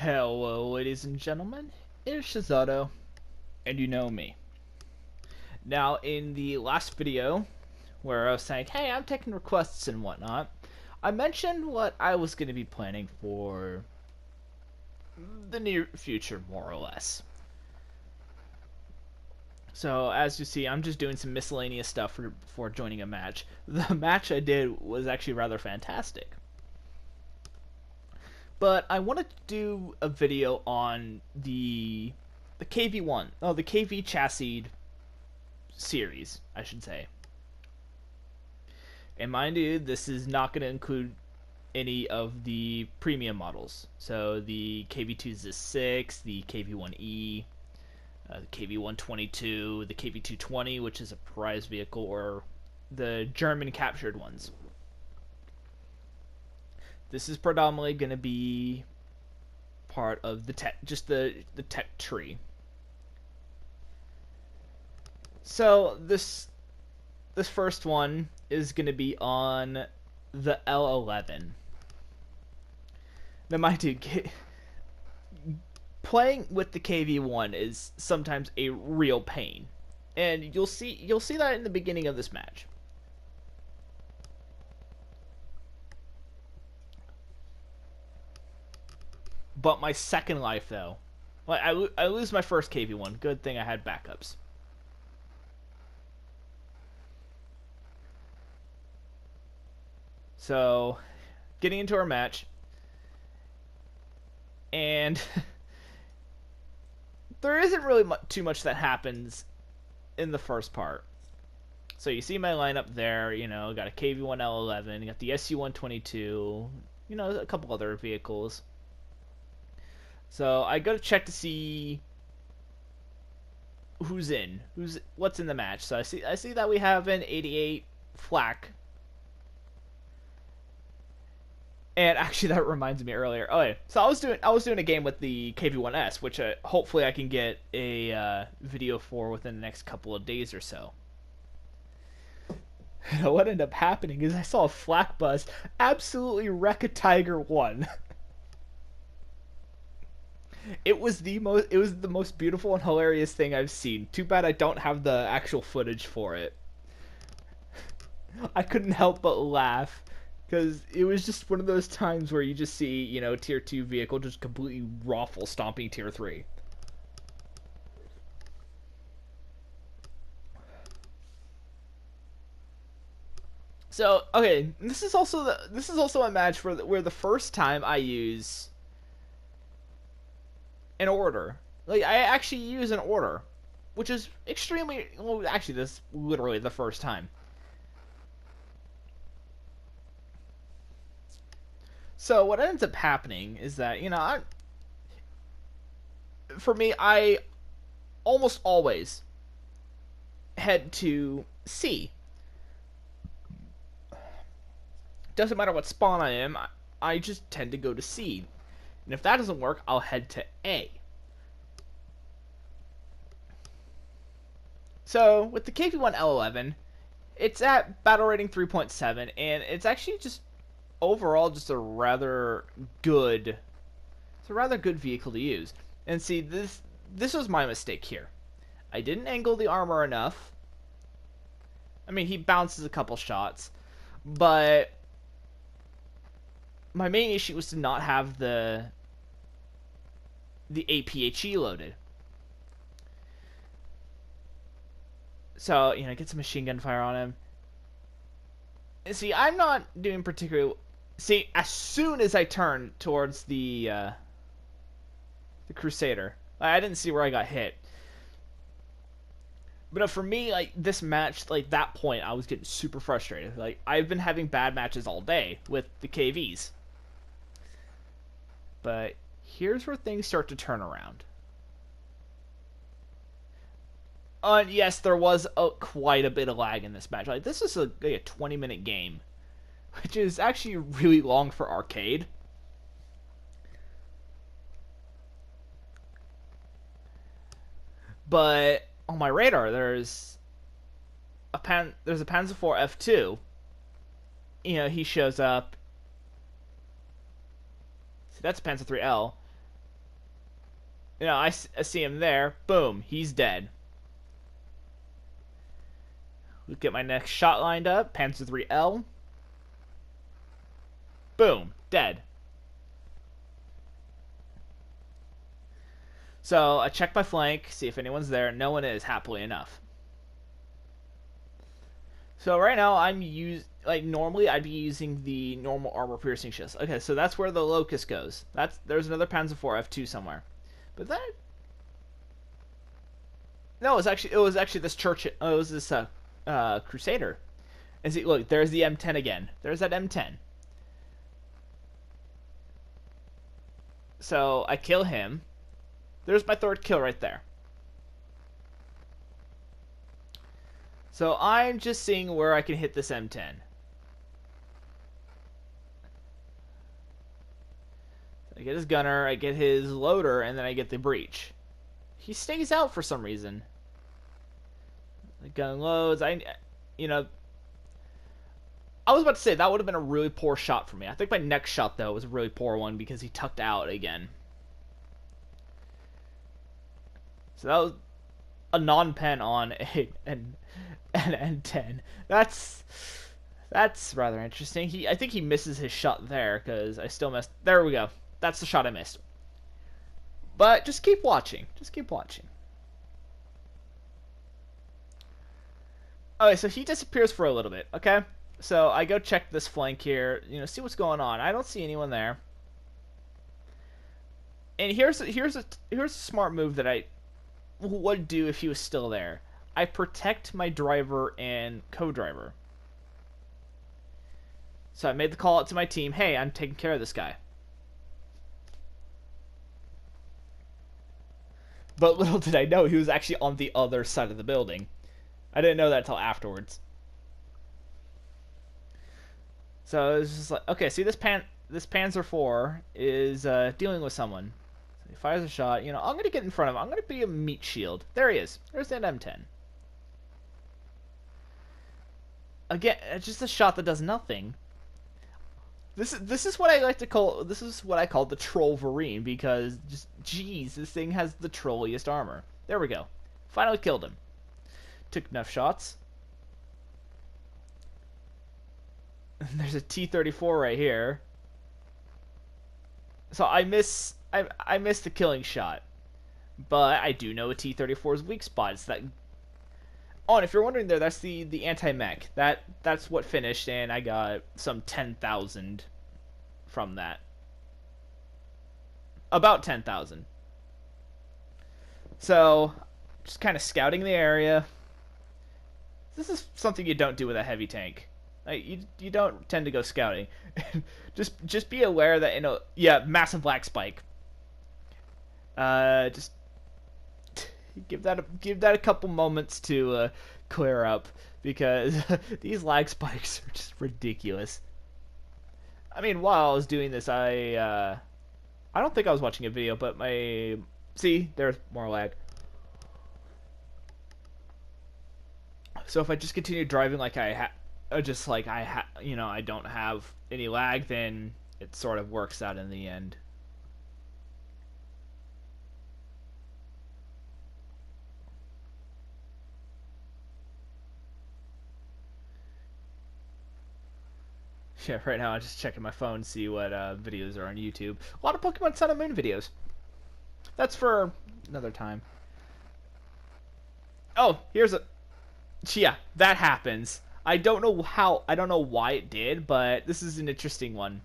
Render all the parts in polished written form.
Hello, ladies and gentlemen. It's Shizato, and you know me. Now, in the last video, where I was saying, hey, I'm taking requests and whatnot, I mentioned what I was going to be planning for the near future, more or less. So, as you see, I'm just doing some miscellaneous stuff before joining a match. The match I did was actually rather fantastic. But I wanted to do a video on the KV1, the KV chassis series, I should say. And mind you, this is not going to include any of the premium models. So the KV2Z6, the KV1E, the KV122, the KV220, which is a prize vehicle, or the German captured ones. This is predominantly going to be part of the tech, just the tech tree. So this first one is going to be on the L-11. Now, mind you, playing with the KV1 is sometimes a real pain, and you'll see that in the beginning of this match. But my second life, though, I lose my first KV1. Good thing I had backups. So, getting into our match, and there isn't really too much that happens in the first part. So you see my lineup there, got a KV1 L-11, got the SU-122, a couple other vehicles. So I go to check to see what's in the match. So I see that we have an 88 Flak. And actually, that reminds me earlier. Okay, so I was doing a game with the KV1S, which hopefully I can get a video for within the next couple of days or so. And what ended up happening is I saw a Flackbus absolutely wreck a Tiger 1. It was the most beautiful and hilarious thing I've seen. Too bad I don't have the actual footage for it. I couldn't help but laugh, because it was just one of those times where you just see, tier 2 vehicle just completely raffle stomping tier 3. So, okay, this is also a match where the first time I use an order. Like, I actually use an order, which is extremely, well, actually, this is literally the first time. So what ends up happening is that, for me, I almost always head to C. Doesn't matter what spawn I am, I just tend to go to C. And if that doesn't work, I'll head to A. So, with the KV1 L-11, it's at battle rating 3.7, and it's actually just overall just a rather good vehicle to use. And see, this was my mistake here. I didn't angle the armor enough. I mean, he bounces a couple shots, but my main issue was to not have the APHE loaded. So, get some machine gun fire on him. And see, I'm not doing particularly. See, as soon as I turn towards the Crusader, I didn't see where I got hit. But for me, like, this match, like, that point, I was getting super frustrated. Like, I've been having bad matches all day with the KVs. But here's where things start to turn around. And yes, there was quite a bit of lag in this match. Like, this is a 20-minute game, which is actually really long for arcade. But on my radar, there's a Panzer IV F2. He shows up. See, that's a Panzer III L. You know, I see him there. Boom, he's dead. We get my next shot lined up. Panzer 3L. Boom, dead. So I check my flank, see if anyone's there. No one is, happily enough. So right now I'm normally I'd be using the normal armor piercing shields. Okay, so that's where the Locust goes. There's another Panzer IV F2 somewhere. But that no, it was actually this church. It was this Crusader. And see, look, there's the M10 again. There's that M10. So I kill him. There's my third kill right there. So I'm just seeing where I can hit this M10. I get his gunner, I get his loader, and then I get the breach. He stays out for some reason. The gun loads. You know, I was about to say that would have been a really poor shot for me. I think my next shot though was a really poor one because he tucked out again. So that was a non-pen on an N10. That's rather interesting. I think he misses his shot there because I still missed. There we go. That's the shot I missed. But just keep watching. Just keep watching. Okay, so he disappears for a little bit. Okay, so I go check this flank here. You know, see what's going on. I don't see anyone there. And here's a smart move that I would do if he was still there. I protect my driver and co-driver. So I made the call out to my team. Hey, I'm taking care of this guy. But little did I know he was actually on the other side of the building. I didn't know that until afterwards. So it was just like, okay, see this Panzer IV is dealing with someone. So he fires a shot. You know, I'm gonna get in front of him. I'm gonna be a meat shield. There he is. There's that M10. Again, it's just a shot that does nothing. This is what I like to call the Trollverine because just geez, this thing has the trolliest armor. There we go. Finally killed him. Took enough shots. There's a T-34 right here. So I missed the killing shot. But I do know a T-34's weak spot. It's that. Oh, and if you're wondering there, that's the anti-mech. That's what finished, and I got some 10,000 from that. About 10,000. So, just kind of scouting the area. This is something you don't do with a heavy tank. Like, you don't tend to go scouting. just be aware that, you know, yeah, massive black spike. Just give that a couple moments to clear up because these lag spikes are just ridiculous. I mean, while I was doing this, I don't think I was watching a video, but see, there's more lag. So if I just continue driving like I don't have any lag, then it sort of works out in the end. Yeah, right now I'm just checking my phone to see what videos are on YouTube. A lot of Pokemon Sun and Moon videos. That's for another time. Oh, yeah, that happens. I don't know why it did, but this is an interesting one.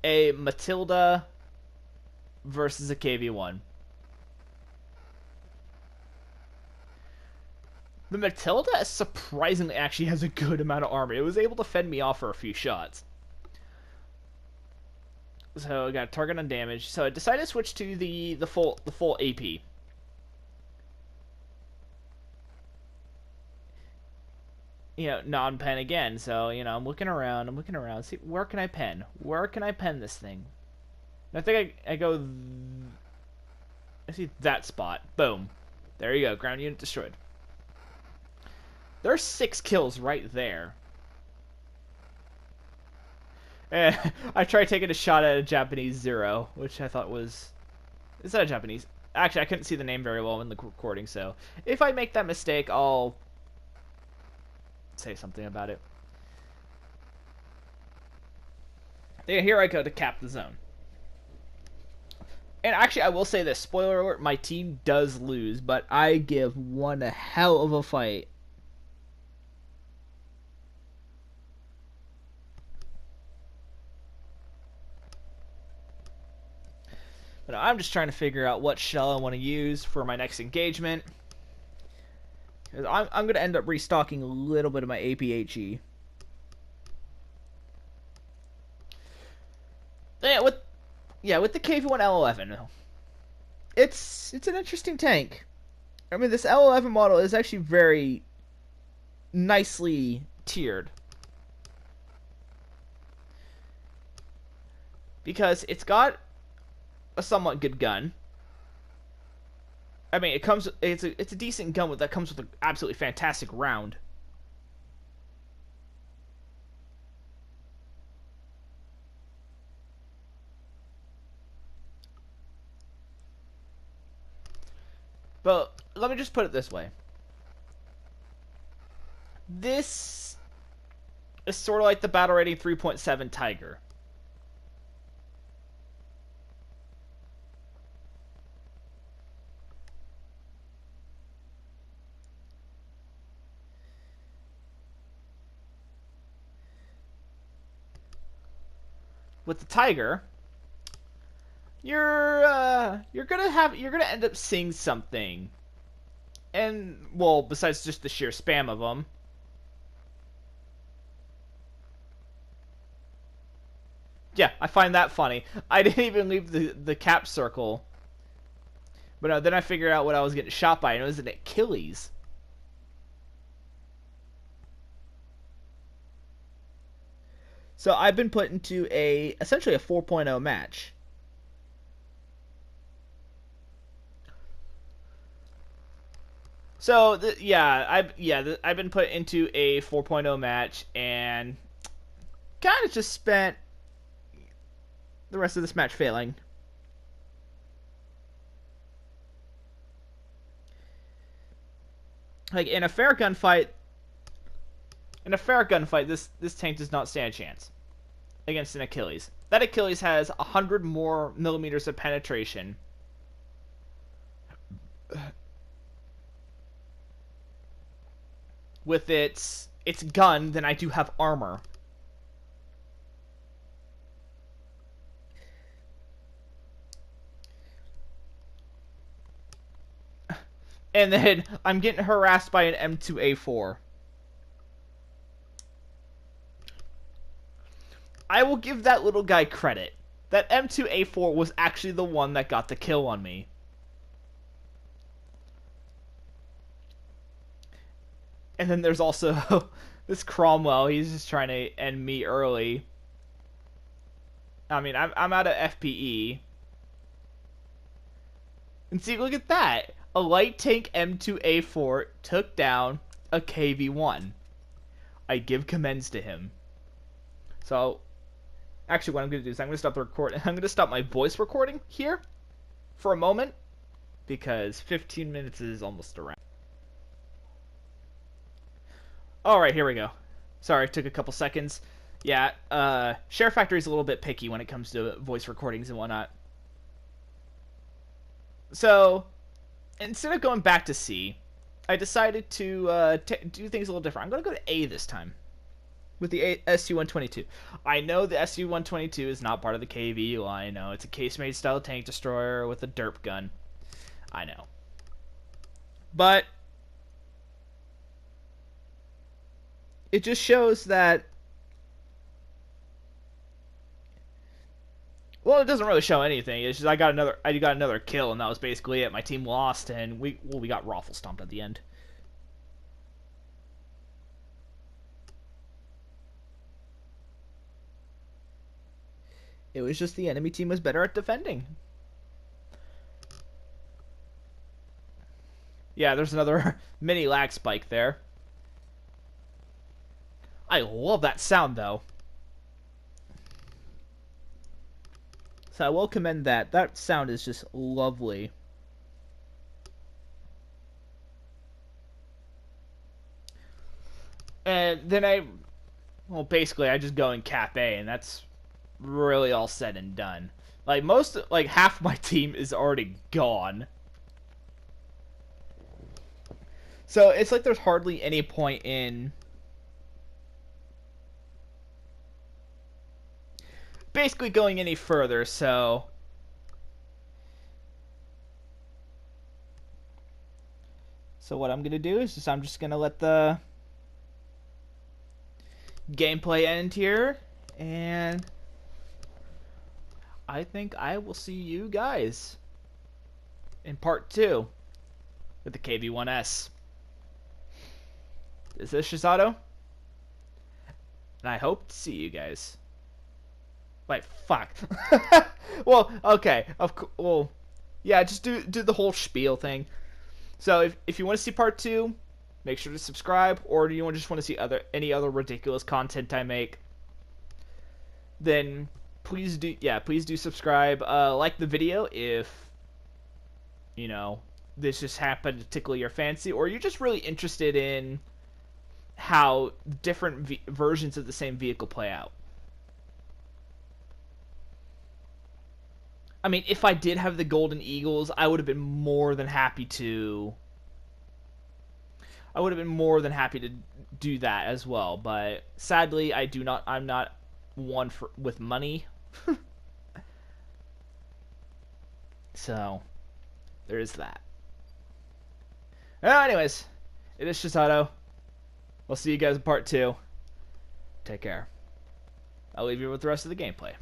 A Matilda versus a KV1. The Matilda surprisingly actually has a good amount of armor. It was able to fend me off for a few shots. So I got a target on damage. So I decided to switch to the full AP. You know, non-pen again. So, you know, I'm looking around. See, where can I pen? Where can I pen this thing? And I think I go. I see that spot. Boom. There you go. Ground unit destroyed. There's 6 kills right there. And I tried taking a shot at a Japanese Zero, which I thought was It's not a Japanese. Actually, I couldn't see the name very well in the recording, so if I make that mistake, I'll say something about it. Yeah, here I go to cap the zone. And actually, I will say this. Spoiler alert, my team does lose, but I give one a hell of a fight. But I'm just trying to figure out what shell I want to use for my next engagement. I'm going to end up restocking a little bit of my APHE. Yeah, with the KV1 L-11, it's an interesting tank. I mean, this L-11 model is actually very nicely tiered. Because it's got a somewhat good gun. I mean, it's a decent gun that comes with an absolutely fantastic round. But let me just put it this way. This is sort of like the battle rating 3.7 Tiger. With the Tiger, you're gonna end up seeing something, and well, besides just the sheer spam of them. Yeah, I find that funny. I didn't even leave the cap circle, but then I figured out what I was getting shot by, and it was an Achilles. So I've been put into essentially a 4.0 match. So I've been put into a 4.0 match and kind of just spent the rest of this match failing. Like in a fair gunfight, this tank does not stand a chance against an Achilles. That Achilles has 100 more millimeters of penetration. With its gun than I do have armor. And then I'm getting harassed by an M2A4. I will give that little guy credit. That M2A4 was actually the one that got the kill on me. And then there's also this Cromwell. He's just trying to end me early. I mean, I'm out of FPE. And see, look at that. A light tank M2A4 took down a KV1. I give commends to him. So, actually what I'm going to do is I'm going to stop the record. I'm going to stop my voice recording here for a moment. Because 15 minutes is almost around. Alright, here we go. Sorry, it took a couple seconds. Yeah, SHAREfactory is a little bit picky when it comes to voice recordings and whatnot. So, instead of going back to C, I decided to do things a little different. I'm going to go to A this time. With the SU-122. I know the SU-122 is not part of the KV line. I know it's a casemate style tank destroyer with a derp gun. I know. But it just shows that, well, it doesn't really show anything. It's just I got another kill, and that was basically it. My team lost, and we got raffle stomped at the end. It was just the enemy team was better at defending. Yeah, there's another mini lag spike there. I love that sound, though. So I will commend that. That sound is just lovely. And then well, basically I just go in Cap A, and that's really all said and done. Like half my team is already gone. So it's like there's hardly any point in basically going any further, so what I'm gonna do is I'm just gonna let the gameplay end here, and I think I will see you guys in part 2 with the KV1S. This is Shizato, and I hope to see you guys. Wait, fuck. Well, okay. Well, yeah, just do the whole spiel thing. So if you want to see part 2, make sure to subscribe, or do you just want to see any other ridiculous content I make, then please do subscribe. Like the video if this just happened to tickle your fancy, or you're just really interested in how different versions of the same vehicle play out. I mean, if I did have the Golden Eagles, I would have been more than happy to do that as well, but sadly I'm not one with money. So there is that. Anyways, it is Shizato. We'll see you guys in part 2. Take care. I'll leave you with the rest of the gameplay.